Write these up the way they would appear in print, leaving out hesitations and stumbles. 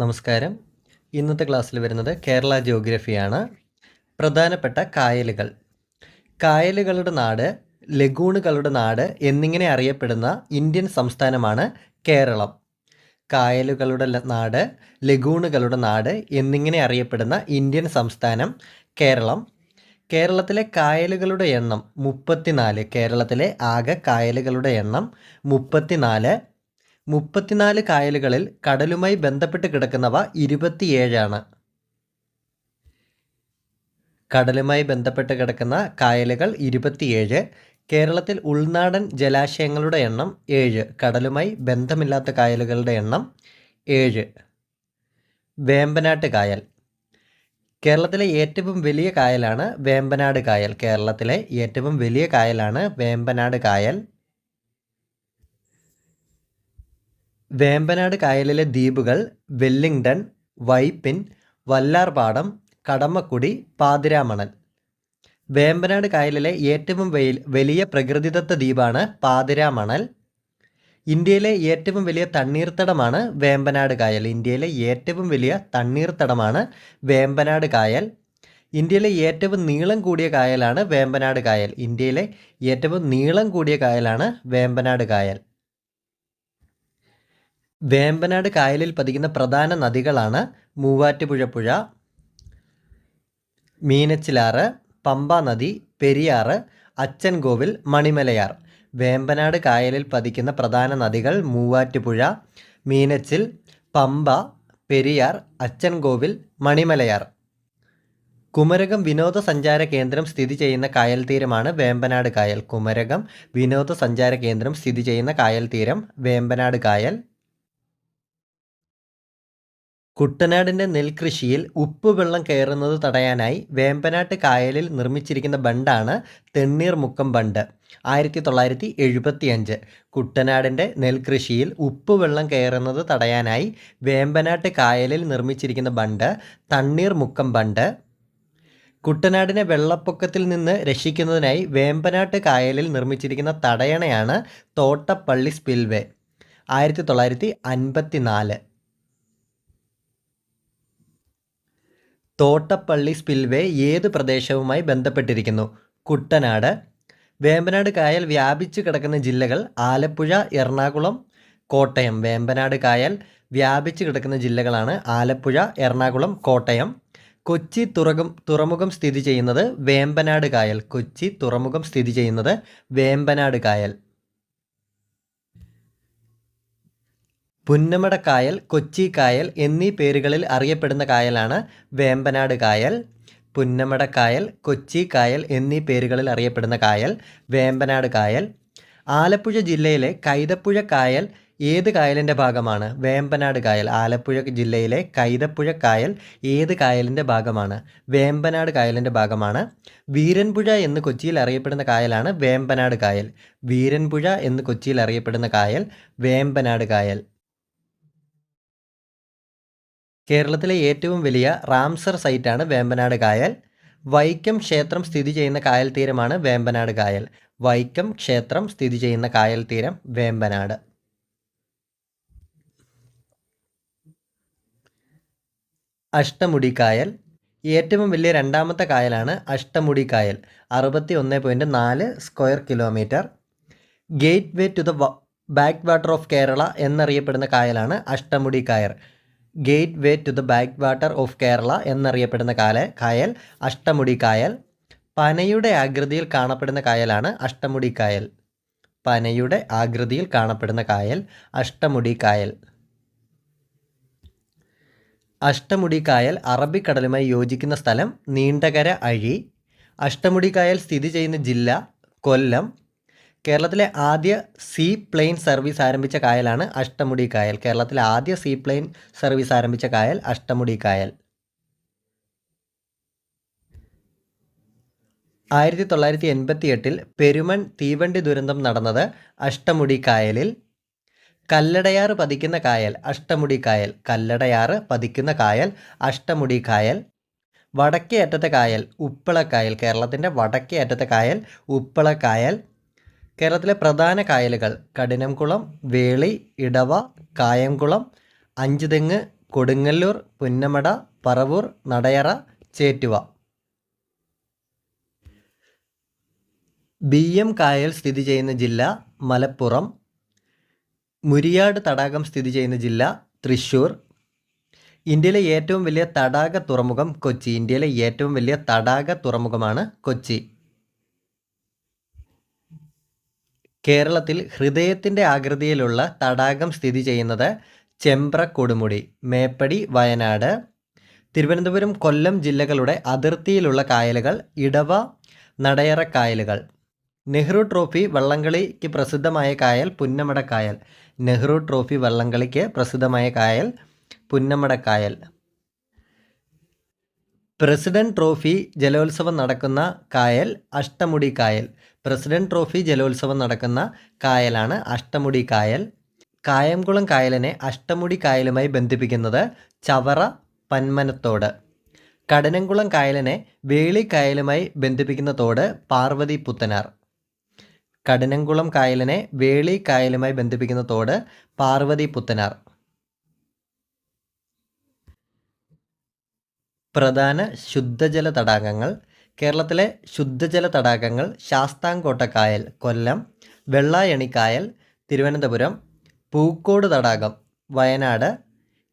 നമസ്കാരം. ഇന്നത്തെ ക്ലാസ്സിൽ വരുന്നത് കേരള ജിയോഗ്രഫിയാണ്. പ്രധാനപ്പെട്ട കായലുകൾ. കായലുകളുടെ നാട്, ലഗൂണുകളുടെ നാട് എന്നിങ്ങനെ അറിയപ്പെടുന്ന ഇന്ത്യൻ സംസ്ഥാനമാണ് കേരളം. കായലുകളുടെ നാട്, ലഗൂണുകളുടെ നാട് എന്നിങ്ങനെ അറിയപ്പെടുന്ന ഇന്ത്യൻ സംസ്ഥാനം കേരളം. കേരളത്തിലെ കായലുകളുടെ എണ്ണം 34. കേരളത്തിലെ ആകെ കായലുകളുടെ എണ്ണം 34. 34 കായലുകളിൽ കടലുമായി ബന്ധപ്പെട്ട് കിടക്കുന്നവ 27 ആണ്. കടലുമായി ബന്ധപ്പെട്ട് കിടക്കുന്ന കായലുകൾ 27. കേരളത്തിൽ ഉൾനാടൻ ജലാശയങ്ങളുടെ എണ്ണം 7. കടലുമായി ബന്ധമില്ലാത്ത കായലുകളുടെ എണ്ണം 7. വേമ്പനാട്ട് കായൽ. കേരളത്തിലെ ഏറ്റവും വലിയ കായലാണ് വേമ്പനാട് കായൽ. കേരളത്തിലെ ഏറ്റവും വലിയ കായലാണ് വേമ്പനാട് കായൽ. വേമ്പനാട് കായലിലെ ദ്വീപുകൾ വെല്ലിംഗ്ടൺ, വൈപ്പിൻ, വല്ലാർപാടം, കടമ്മക്കുടി, പാതിരാമണൽ. വേമ്പനാട് കായലിലെ ഏറ്റവും വലിയ പ്രകൃതിദത്ത ദ്വീപാണ് പാതിരാമണൽ. ഇന്ത്യയിലെ ഏറ്റവും വലിയ തണ്ണീർത്തടമാണ് വേമ്പനാട് കായൽ. ഇന്ത്യയിലെ ഏറ്റവും വലിയ തണ്ണീർത്തടമാണ് വേമ്പനാട് കായൽ. ഇന്ത്യയിലെ ഏറ്റവും നീളം കൂടിയ കായലാണ് വേമ്പനാട് കായൽ. ഇന്ത്യയിലെ ഏറ്റവും നീളം കൂടിയ കായലാണ് വേമ്പനാട് കായൽ. വേമ്പനാട് കായലിൽ പതിക്കുന്ന പ്രധാന നദികളാണ് മൂവാറ്റുപുഴ പുഴ, മീനച്ചിലാറ്, പമ്പാ നദി, പെരിയാറ്, അച്ചൻകോവിൽ, മണിമലയാർ. വേമ്പനാട് കായലിൽ പതിക്കുന്ന പ്രധാന നദികൾ മൂവാറ്റുപുഴ, മീനച്ചിൽ, പമ്പ, പെരിയാർ, അച്ചൻകോവിൽ, മണിമലയാർ. കുമരകം വിനോദസഞ്ചാര കേന്ദ്രം സ്ഥിതി ചെയ്യുന്ന കായൽ തീരമാണ് വേമ്പനാട് കായൽ. കുമരകം വിനോദസഞ്ചാര കേന്ദ്രം സ്ഥിതി ചെയ്യുന്ന കായൽ തീരം വേമ്പനാട് കായൽ. കുട്ടനാടിൻ്റെ നെൽകൃഷിയിൽ ഉപ്പുവെള്ളം കയറുന്നത് തടയാനായി വേമ്പനാട്ട് കായലിൽ നിർമ്മിച്ചിരിക്കുന്ന ബണ്ടാണ് തെണ്ണീർമുക്കം ബണ്ട്. 1975. കുട്ടനാടിൻ്റെ നെൽകൃഷിയിൽ ഉപ്പുവെള്ളം കയറുന്നത് തടയാനായി വേമ്പനാട്ട് കായലിൽ നിർമ്മിച്ചിരിക്കുന്ന ബണ്ട് തണ്ണീർമുക്കം ബണ്ട്. കുട്ടനാടിനെ വെള്ളപ്പൊക്കത്തിൽ നിന്ന് രക്ഷിക്കുന്നതിനായി വേമ്പനാട്ട് കായലിൽ നിർമ്മിച്ചിരിക്കുന്ന തടയണയാണ് തോട്ടപ്പള്ളി സ്പിൽവേ. 1954. തോട്ടപ്പള്ളി സ്പിൽവേ ഏത് പ്രദേശവുമായി ബന്ധപ്പെട്ടിരിക്കുന്നു? കുട്ടനാട്. വേമ്പനാട് കായൽ വ്യാപിച്ചു കിടക്കുന്ന ജില്ലകൾ ആലപ്പുഴ, എറണാകുളം, കോട്ടയം. വേമ്പനാട് കായൽ വ്യാപിച്ചു കിടക്കുന്ന ജില്ലകളാണ് ആലപ്പുഴ, എറണാകുളം, കോട്ടയം. കൊച്ചി തുറമുഖം സ്ഥിതി ചെയ്യുന്നത് വേമ്പനാട് കായൽ. കൊച്ചി തുറമുഖം സ്ഥിതി ചെയ്യുന്നത് വേമ്പനാട് കായൽ. പുന്നമടക്കായൽ, കൊച്ചി കായൽ എന്നീ പേരുകളിൽ അറിയപ്പെടുന്ന കായലാണ് വേമ്പനാട് കായൽ. പുന്നമടക്കായൽ, കൊച്ചി കായൽ എന്നീ പേരുകളിൽ അറിയപ്പെടുന്ന കായൽ വേമ്പനാട് കായൽ. ആലപ്പുഴ ജില്ലയിലെ കൈതപ്പുഴ കായൽ ഏത് കായലിൻ്റെ ഭാഗമാണ്? വേമ്പനാട് കായൽ. ആലപ്പുഴ ജില്ലയിലെ കൈതപ്പുഴ കായൽ ഏത് കായലിൻ്റെ ഭാഗമാണ്? വേമ്പനാട് കായലിൻ്റെ ഭാഗമാണ്. വീരൻപുഴ എന്ന് കൊച്ചിയിൽ അറിയപ്പെടുന്ന കായലാണ് വേമ്പനാട് കായൽ. വീരൻപുഴ എന്ന് കൊച്ചിയിൽ അറിയപ്പെടുന്ന കായൽ വേമ്പനാട് കായൽ. കേരളത്തിലെ ഏറ്റവും വലിയ റാംസർ സൈറ്റാണ് വേമ്പനാട് കായൽ. വൈക്കം ക്ഷേത്രം സ്ഥിതി ചെയ്യുന്ന കായൽ തീരമാണ് വേമ്പനാട് കായൽ. വൈക്കം ക്ഷേത്രം സ്ഥിതി ചെയ്യുന്ന കായൽ തീരം വേമ്പനാട്. അഷ്ടമുടി കായൽ. ഏറ്റവും വലിയ രണ്ടാമത്തെ കായലാണ് അഷ്ടമുടി കായൽ. 61.4 square kilometre. Gateway to the backwater of Kerala എന്നറിയപ്പെടുന്ന കായലാണ് അഷ്ടമുടി കായൽ. Gateway to the backwater of Kerala എന്നറിയപ്പെടുന്ന കായൽ അഷ്ടമുടി കായൽ. പനയുടെ ആകൃതിയിൽ കാണപ്പെടുന്ന കായലാണ് അഷ്ടമുടി കായൽ. പനയുടെ ആകൃതിയിൽ കാണപ്പെടുന്ന കായൽ അഷ്ടമുടി കായൽ. അഷ്ടമുടി കായൽ അറബിക്കടലുമായി യോജിക്കുന്ന സ്ഥലം നീണ്ടകര അഴി. അഷ്ടമുടി കായൽ സ്ഥിതി ചെയ്യുന്ന ജില്ല കൊല്ലം. കേരളത്തിലെ ആദ്യ സീ പ്ലെയിൻ സർവീസ് ആരംഭിച്ച കായലാണ് അഷ്ടമുടി കായൽ. കേരളത്തിലെ ആദ്യ സീ പ്ലെയിൻ സർവീസ് ആരംഭിച്ച കായൽ അഷ്ടമുടി കായൽ. 1988 പെരുമൺ തീവണ്ടി ദുരന്തം നടന്നത് അഷ്ടമുടി കായലിൽ. കല്ലടയാറ് പതിക്കുന്ന കായൽ അഷ്ടമുടി കായൽ. കല്ലടയാറ് പതിക്കുന്ന കായൽ അഷ്ടമുടി കായൽ. വടക്കേ അറ്റത്തെ കായൽ ഉപ്പളക്കായൽ. കേരളത്തിൻ്റെ വടക്കേ അറ്റത്തെ കായൽ ഉപ്പളക്കായൽ. കേരളത്തിലെ പ്രധാന കായലുകൾ കഠിനംകുളം, വേളി, ഇടവ, കായംകുളം, അഞ്ചുതെങ്ങ്, കൊടുങ്ങല്ലൂർ, പുന്നമട, പറവൂർ, നടയറ, ചേറ്റുവ. ബി.എം കായൽ സ്ഥിതി ചെയ്യുന്ന ജില്ല മലപ്പുറം. മുരിയാട് തടാകം സ്ഥിതി ചെയ്യുന്ന ജില്ല തൃശ്ശൂർ. ഇന്ത്യയിലെ ഏറ്റവും വലിയ തടാക തുറമുഖം കൊച്ചി. ഇന്ത്യയിലെ ഏറ്റവും വലിയ തടാക തുറമുഖമാണ് കൊച്ചി. കേരളത്തിൽ ഹൃദയത്തിൻ്റെ ആകൃതിയിലുള്ള തടാകം സ്ഥിതി ചെയ്യുന്നത് ചെമ്പ്രക്കൊടുമുടി, മേപ്പടി, വയനാട്. തിരുവനന്തപുരം, കൊല്ലം ജില്ലകളുടെ അതിർത്തിയിലുള്ള കായലുകൾ ഇടവ, നടയറ കായലുകൾ. നെഹ്റു ട്രോഫി വള്ളംകളിക്ക് പ്രസിദ്ധമായ കായൽ പുന്നമട കായൽ. നെഹ്റു ട്രോഫി വള്ളംകളിക്ക് പ്രസിദ്ധമായ കായൽ പുന്നമട കായൽ. പ്രസിഡന്റ് ട്രോഫി ജലോത്സവം നടക്കുന്ന കായൽ അഷ്ടമുടി കായൽ. പ്രസിഡന്റ് ട്രോഫി ജലോത്സവം നടക്കുന്ന കായലാണ് അഷ്ടമുടി കായൽ. കായംകുളം കായലിനെ അഷ്ടമുടി കായലുമായി ബന്ധിപ്പിക്കുന്നത് ചവറ പന്മനത്തോട്. കടനംകുളം കായലിനെ വേളി കായലുമായി ബന്ധിപ്പിക്കുന്ന തോട് പാർവതി പുത്തനാർ. കടനംകുളം കായലിനെ വേളി കായലുമായി ബന്ധിപ്പിക്കുന്ന തോട് പാർവതി പുത്തനാർ. പ്രധാന ശുദ്ധജല തടാകങ്ങൾ. കേരളത്തിലെ ശുദ്ധജല തടാകങ്ങൾ ശാസ്താംകോട്ട കായൽ കൊല്ലം, വെള്ളായണി കായൽ തിരുവനന്തപുരം, പൂക്കോട് തടാകം വയനാട്,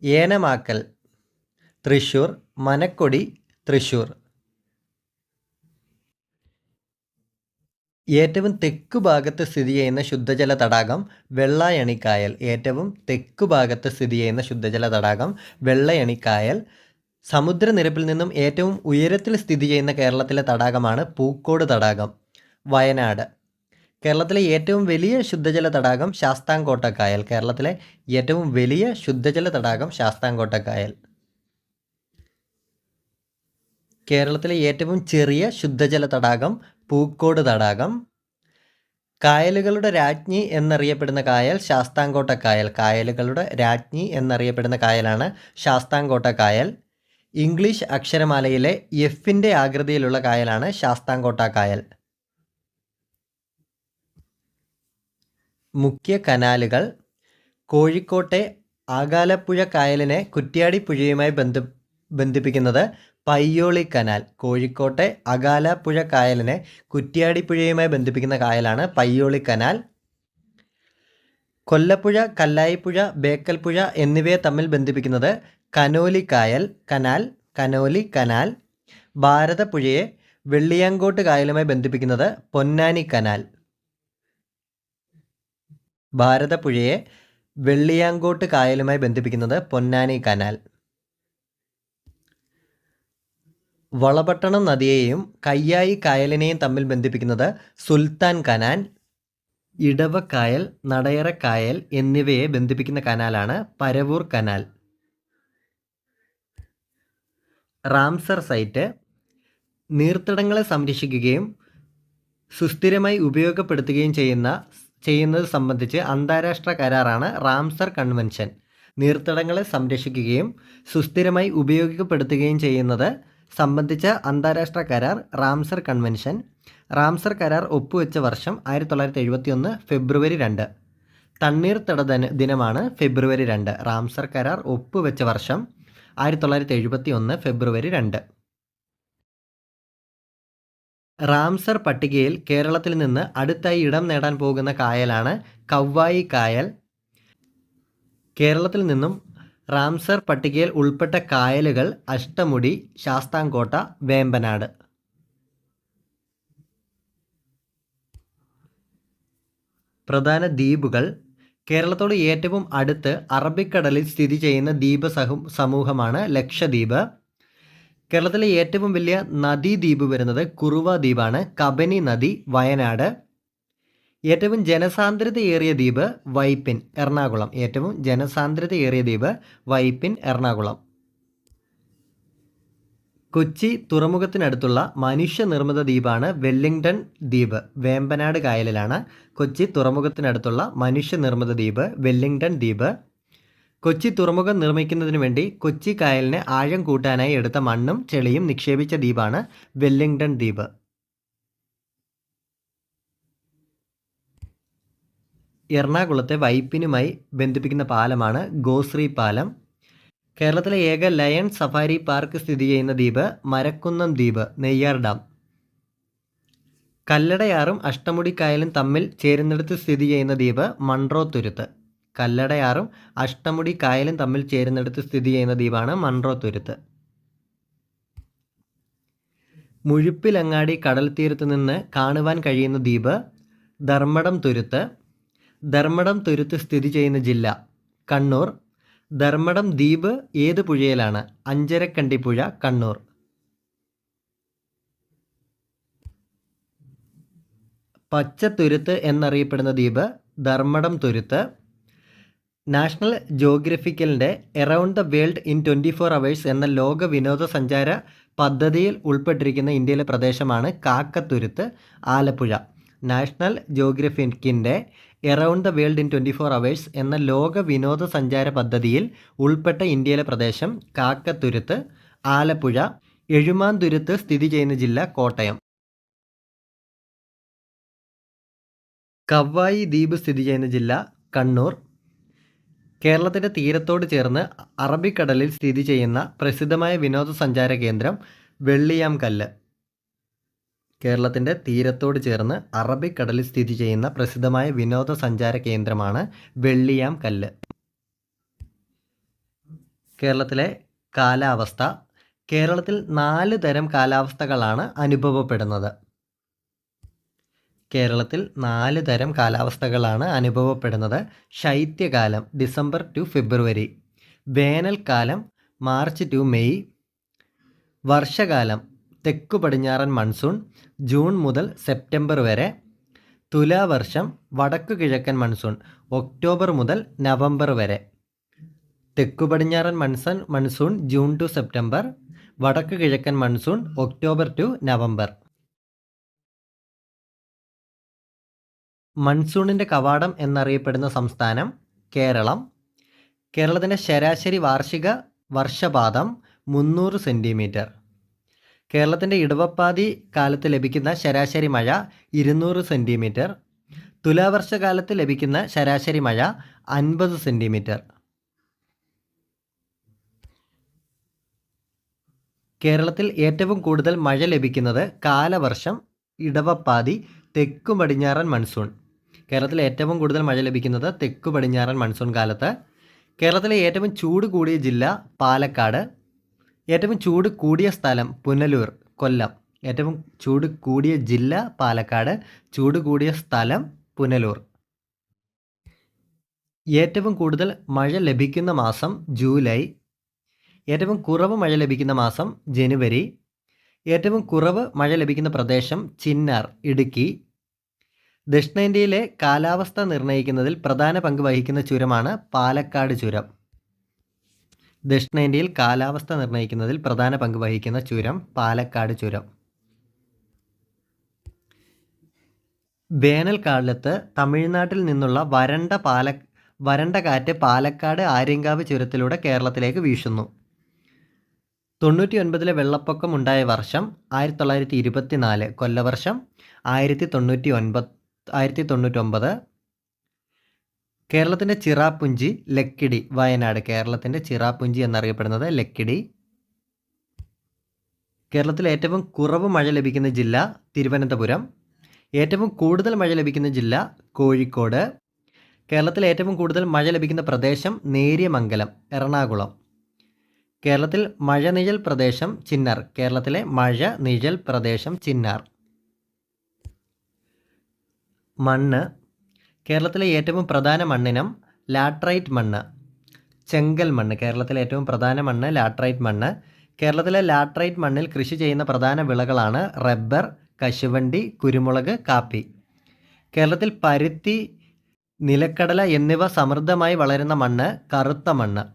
ഏനമാക്കൽ തൃശ്ശൂർ, മനക്കൊടി തൃശ്ശൂർ. ഏറ്റവും തെക്കു ഭാഗത്ത് സ്ഥിതി ചെയ്യുന്ന ശുദ്ധജല തടാകം വെള്ളായണി കായൽ. ഏറ്റവും തെക്കു ഭാഗത്ത് സ്ഥിതി ചെയ്യുന്ന ശുദ്ധജല തടാകം വെള്ളയണി കായൽ. സമുദ്രനിരപ്പിൽ നിന്നും ഏറ്റവും ഉയരത്തിൽ സ്ഥിതി ചെയ്യുന്ന കേരളത്തിലെ തടാകമാണ് പൂക്കോട് തടാകം വയനാട്. കേരളത്തിലെ ഏറ്റവും വലിയ ശുദ്ധജല തടാകം ശാസ്താംകോട്ട കായൽ. കേരളത്തിലെ ഏറ്റവും വലിയ ശുദ്ധജല തടാകം ശാസ്താംകോട്ട കായൽ. കേരളത്തിലെ ഏറ്റവും ചെറിയ ശുദ്ധജല തടാകം പൂക്കോട് തടാകം. കായലുകളുടെ രാജ്ഞി എന്നറിയപ്പെടുന്ന കായൽ ശാസ്താംകോട്ട കായൽ. കായലുകളുടെ രാജ്ഞി എന്നറിയപ്പെടുന്ന കായലാണ് ശാസ്താംകോട്ട കായൽ. ഇംഗ്ലീഷ് അക്ഷരമാലയിലെ എഫിൻ്റെ ആകൃതിയിലുള്ള കായലാണ് ശാസ്താംകോട്ട കായൽ. മുഖ്യ കനാലുകൾ. കോഴിക്കോട്ടെ ആകാലപ്പുഴ കായലിനെ കുറ്റ്യാടിപ്പുഴയുമായി ബന്ധിപ്പിക്കുന്നത് പയ്യോളി കനാൽ. കോഴിക്കോട്ടെ അകാലപ്പുഴ കായലിനെ കുറ്റ്യാടിപ്പുഴയുമായി ബന്ധിപ്പിക്കുന്ന കായലാണ് പയ്യോളി കനാൽ. കൊല്ലപ്പുഴ, കല്ലായിപ്പുഴ, ബേക്കൽപ്പുഴ എന്നിവയെ തമ്മിൽ ബന്ധിപ്പിക്കുന്നത് കനോലി കനാൽ. ഭാരതപ്പുഴയെ വെള്ളിയാങ്കോട്ട് കായലുമായി ബന്ധിപ്പിക്കുന്നത് പൊന്നാനി കനാൽ. ഭാരതപ്പുഴയെ വെള്ളിയാങ്കോട്ട് കായലുമായി ബന്ധിപ്പിക്കുന്നത് പൊന്നാനി കനാൽ. വളപട്ടണം നദിയെയും കയ്യായി കായലിനെയും തമ്മിൽ ബന്ധിപ്പിക്കുന്നത് സുൽത്താൻ കനാൽ. ഇടവക്കായൽ, നടയറ കായൽ എന്നിവയെ ബന്ധിപ്പിക്കുന്ന കനാലാണ് പരവൂർ കനാൽ. Ramsar site. നീർത്തടങ്ങളെ സംരക്ഷിക്കുകയും സുസ്ഥിരമായി ഉപയോഗപ്പെടുത്തുകയും ചെയ്യുന്നത് സംബന്ധിച്ച് അന്താരാഷ്ട്ര കരാറാണ് റാംസർ കൺവെൻഷൻ. നീർത്തടങ്ങളെ സംരക്ഷിക്കുകയും സുസ്ഥിരമായി ഉപയോഗപ്പെടുത്തുകയും ചെയ്യുന്നത് സംബന്ധിച്ച അന്താരാഷ്ട്ര കരാർ റാംസർ കൺവെൻഷൻ. റാംസർ കരാർ ഒപ്പുവെച്ച വർഷം 1971 ഫെബ്രുവരി 2. തണ്ണീർത്തട ദിനമാണ് ഫെബ്രുവരി 2. റാംസർ കരാർ ഒപ്പുവെച്ച വർഷം 1971 ഫെബ്രുവരി 2. റാംസർ പട്ടികയിൽ കേരളത്തിൽ നിന്ന് അടുത്തായി ഇടം നേടാൻ പോകുന്ന കായലാണ് കവ്വായി കായൽ. കേരളത്തിൽ നിന്നും റാംസർ പട്ടികയിൽ ഉൾപ്പെട്ട കായലുകൾ അഷ്ടമുടി, ശാസ്താംകോട്ട, വേമ്പനാട്. പ്രധാന ദ്വീപുകൾ. കേരളത്തോട് ഏറ്റവും അടുത്ത് അറബിക്കടലിൽ സ്ഥിതി ചെയ്യുന്ന ദ്വീപ സമൂഹമാണ് ലക്ഷദ്വീപ്. കേരളത്തിലെ ഏറ്റവും വലിയ നദീദ്വീപ് വരുന്നത് കുറുവ ദ്വീപാണ്. കബനി നദി വയനാട്. ഏറ്റവും ജനസാന്ദ്രതയേറിയ ദ്വീപ് വൈപ്പിൻ, എറണാകുളം. ഏറ്റവും ജനസാന്ദ്രതയേറിയ ദ്വീപ് വൈപ്പിൻ, എറണാകുളം. കൊച്ചി തുറമുഖത്തിനടുത്തുള്ള മനുഷ്യനിർമ്മിത ദ്വീപാണ് വെല്ലിംഗ്ടൺ ദ്വീപ്. വേമ്പനാട് കായലിലാണ് കൊച്ചി തുറമുഖത്തിനടുത്തുള്ള മനുഷ്യനിർമ്മിത ദ്വീപ് വെല്ലിംഗ്ടൺ ദ്വീപ്. കൊച്ചി തുറമുഖം നിർമ്മിക്കുന്നതിന് വേണ്ടി കൊച്ചി കായലിനെ ആഴം കൂട്ടാനായി എടുത്ത മണ്ണും ചെളിയും നിക്ഷേപിച്ച ദ്വീപാണ് വെല്ലിംഗ്ടൺ ദ്വീപ്. എറണാകുളത്തെ വൈപ്പിനുമായി ബന്ധിപ്പിക്കുന്ന പാലമാണ് ഗോശ്രീ പാലം. കേരളത്തിലെ ഏക ലയൺ സഫാരി പാർക്ക് സ്ഥിതി ചെയ്യുന്ന ദ്വീപ് മരക്കുന്നം ദ്വീപ്, നെയ്യാർ ഡാം. കല്ലടയാറും അഷ്ടമുടിക്കായലും തമ്മിൽ ചേരുന്നിടത്ത് സ്ഥിതി ചെയ്യുന്ന ദ്വീപ് മൺട്രോ തുരുത്ത്. കല്ലടയാറും അഷ്ടമുടിക്കായലും തമ്മിൽ ചേരുന്നിടത്ത് സ്ഥിതി ചെയ്യുന്ന ദ്വീപാണ് മൺട്രോ തുരുത്ത്. മുഴുപ്പിലങ്ങാടി കടൽ തീരത്ത് നിന്ന് കാണുവാൻ കഴിയുന്ന ദ്വീപ് ധർമ്മടം തുരുത്ത്. ധർമ്മടം തുരുത്ത് സ്ഥിതി ചെയ്യുന്ന ജില്ല കണ്ണൂർ. ധർമ്മടം ദ്വീപ് ഏത് പുഴയിലാണ്? അഞ്ചരക്കണ്ടി പുഴ, കണ്ണൂർ. പച്ചത്തുരുത്ത് എന്നറിയപ്പെടുന്ന ദ്വീപ് ധർമ്മടം തുരുത്ത്. നാഷണൽ ജോഗ്രഫിക്കലിൻ്റെ around the world in 24 hours എന്ന ലോക വിനോദസഞ്ചാര പദ്ധതിയിൽ ഉൾപ്പെട്ടിരിക്കുന്ന ഇന്ത്യയിലെ പ്രദേശമാണ് കാക്കത്തുരുത്ത്, ആലപ്പുഴ. നാഷണൽ ജോഗ്രഫിക്കിൻ്റെ around the world in 24 hours എന്ന ലോക വിനോദസഞ്ചാര പദ്ധതിയിൽ ഉൾപ്പെട്ട ഇന്ത്യയിലെ പ്രദേശം കാക്കത്തുരുത്ത്, ആലപ്പുഴ. എഴുമാന്തുരുത്ത് സ്ഥിതി ചെയ്യുന്ന ജില്ല കോട്ടയം. കവ്വായി ദ്വീപ് സ്ഥിതി ചെയ്യുന്ന ജില്ല കണ്ണൂർ. കേരളത്തിൻ്റെ തീരത്തോട് ചേർന്ന് അറബിക്കടലിൽ സ്ഥിതി ചെയ്യുന്ന പ്രസിദ്ധമായ വിനോദസഞ്ചാര കേന്ദ്രം വെള്ളിയാംകല്ല്. കേരളത്തിൻ്റെ തീരത്തോട് ചേർന്ന് അറബിക്കടലിൽ സ്ഥിതി ചെയ്യുന്ന പ്രസിദ്ധമായ വിനോദസഞ്ചാര കേന്ദ്രമാണ് വെള്ളിയാംകല്ല്. കേരളത്തിലെ കാലാവസ്ഥ. കേരളത്തിൽ 4 തരം കാലാവസ്ഥകളാണ് അനുഭവപ്പെടുന്നത്. കേരളത്തിൽ 4 തരം കാലാവസ്ഥകളാണ് അനുഭവപ്പെടുന്നത്. ശൈത്യകാലം ഡിസംബർ ടു ഫെബ്രുവരി. വേനൽക്കാലം മാർച്ച് ടു മെയ്. വർഷകാലം തെക്കു പടിഞ്ഞാറൻ മൺസൂൺ ജൂൺ മുതൽ സെപ്റ്റംബർ വരെ. തുലാവർഷം വടക്കു കിഴക്കൻ മൺസൂൺ ഒക്ടോബർ മുതൽ നവംബർ വരെ. തെക്കു പടിഞ്ഞാറൻ മൺസൂൺ ജൂൺ ടു സെപ്റ്റംബർ. വടക്കു കിഴക്കൻ മൺസൂൺ ഒക്ടോബർ ടു നവംബർ. മൺസൂണിൻ്റെ കവാടം എന്നറിയപ്പെടുന്ന സംസ്ഥാനം കേരളം. കേരളത്തിൻ്റെ ശരാശരി വാർഷിക വർഷപാതം 300 സെൻറ്റിമീറ്റർ. കേരളത്തിൻ്റെ ഇടവപ്പാതി കാലത്ത് ലഭിക്കുന്ന ശരാശരി മഴ 200 സെൻറ്റിമീറ്റർ. തുലാവർഷകാലത്ത് ലഭിക്കുന്ന ശരാശരി മഴ 50 സെൻറ്റിമീറ്റർ. കേരളത്തിൽ ഏറ്റവും കൂടുതൽ മഴ ലഭിക്കുന്നത് കാലവർഷം, ഇടവപ്പാതി, തെക്കു പടിഞ്ഞാറൻ മൺസൂൺ. കേരളത്തിൽ ഏറ്റവും കൂടുതൽ മഴ ലഭിക്കുന്നത് തെക്കു പടിഞ്ഞാറൻ മൺസൂൺ കാലത്ത്. കേരളത്തിലെ ഏറ്റവും ചൂട് കൂടിയ ജില്ല പാലക്കാട്. ഏറ്റവും ചൂട് കൂടിയ സ്ഥലം പുനലൂർ, കൊല്ലം. ഏറ്റവും ചൂട് കൂടിയ ജില്ല പാലക്കാട്, ചൂട് കൂടിയ സ്ഥലം പുനലൂർ. ഏറ്റവും കൂടുതൽ മഴ ലഭിക്കുന്ന മാസം ജൂലൈ. ഏറ്റവും കുറവ് മഴ ലഭിക്കുന്ന മാസം ജനുവരി. ഏറ്റവും കുറവ് മഴ ലഭിക്കുന്ന പ്രദേശം ചിന്നാർ, ഇടുക്കി. ദക്ഷിണേന്ത്യയിലെ കാലാവസ്ഥ നിർണ്ണയിക്കുന്നതിൽ പ്രധാന പങ്ക് വഹിക്കുന്ന ചുരമാണ് പാലക്കാട് ചുരം. ദക്ഷിണേന്ത്യയിൽ കാലാവസ്ഥ നിർണ്ണയിക്കുന്നതിൽ പ്രധാന പങ്ക് വഹിക്കുന്ന ചുരം പാലക്കാട് ചുരം. വേനൽക്കാലത്ത് തമിഴ്നാട്ടിൽ നിന്നുള്ള വരണ്ട കാറ്റ് പാലക്കാട് ആര്യങ്കാവ് ചുരത്തിലൂടെ കേരളത്തിലേക്ക് വീശുന്നു. 99 വെള്ളപ്പൊക്കം ഉണ്ടായ വർഷം 1924. കൊല്ലവർഷം 1999. കേരളത്തിൻ്റെ ചിറാപ്പുഞ്ചി ലക്കിടി, വയനാട്. കേരളത്തിൻ്റെ ചിറാപ്പുഞ്ചി എന്നറിയപ്പെടുന്നത് ലക്കിടി. കേരളത്തിൽ ഏറ്റവും കുറവ് മഴ ലഭിക്കുന്ന ജില്ല തിരുവനന്തപുരം. ഏറ്റവും കൂടുതൽ മഴ ലഭിക്കുന്ന ജില്ല കോഴിക്കോട്. കേരളത്തിൽ ഏറ്റവും കൂടുതൽ മഴ ലഭിക്കുന്ന പ്രദേശം നേര്യമംഗലം, എറണാകുളം. കേരളത്തിൽ മഴനിഴൽ പ്രദേശം ചിന്നാർ. കേരളത്തിലെ മഴനിഴൽ പ്രദേശം ചിന്നാർ. മണ്ണ്. കേരളത്തിലെ ഏറ്റവും പ്രധാന മണ്ണിനം ലാട്രൈറ്റ് മണ്ണ്, ചെങ്കൽ മണ്ണ്. കേരളത്തിലെ ഏറ്റവും പ്രധാന മണ്ണ് ലാട്രൈറ്റ് മണ്ണ്. കേരളത്തിലെ ലാട്രൈറ്റ് മണ്ണിൽ കൃഷി ചെയ്യുന്ന പ്രധാന വിളകളാണ് റബ്ബർ, കശുവണ്ടി, കുരുമുളക്, കാപ്പി. കേരളത്തിൽ പരുത്തി, നിലക്കടല എന്നിവ സമൃദ്ധമായി വളരുന്ന മണ്ണ് കറുത്ത മണ്ണ്.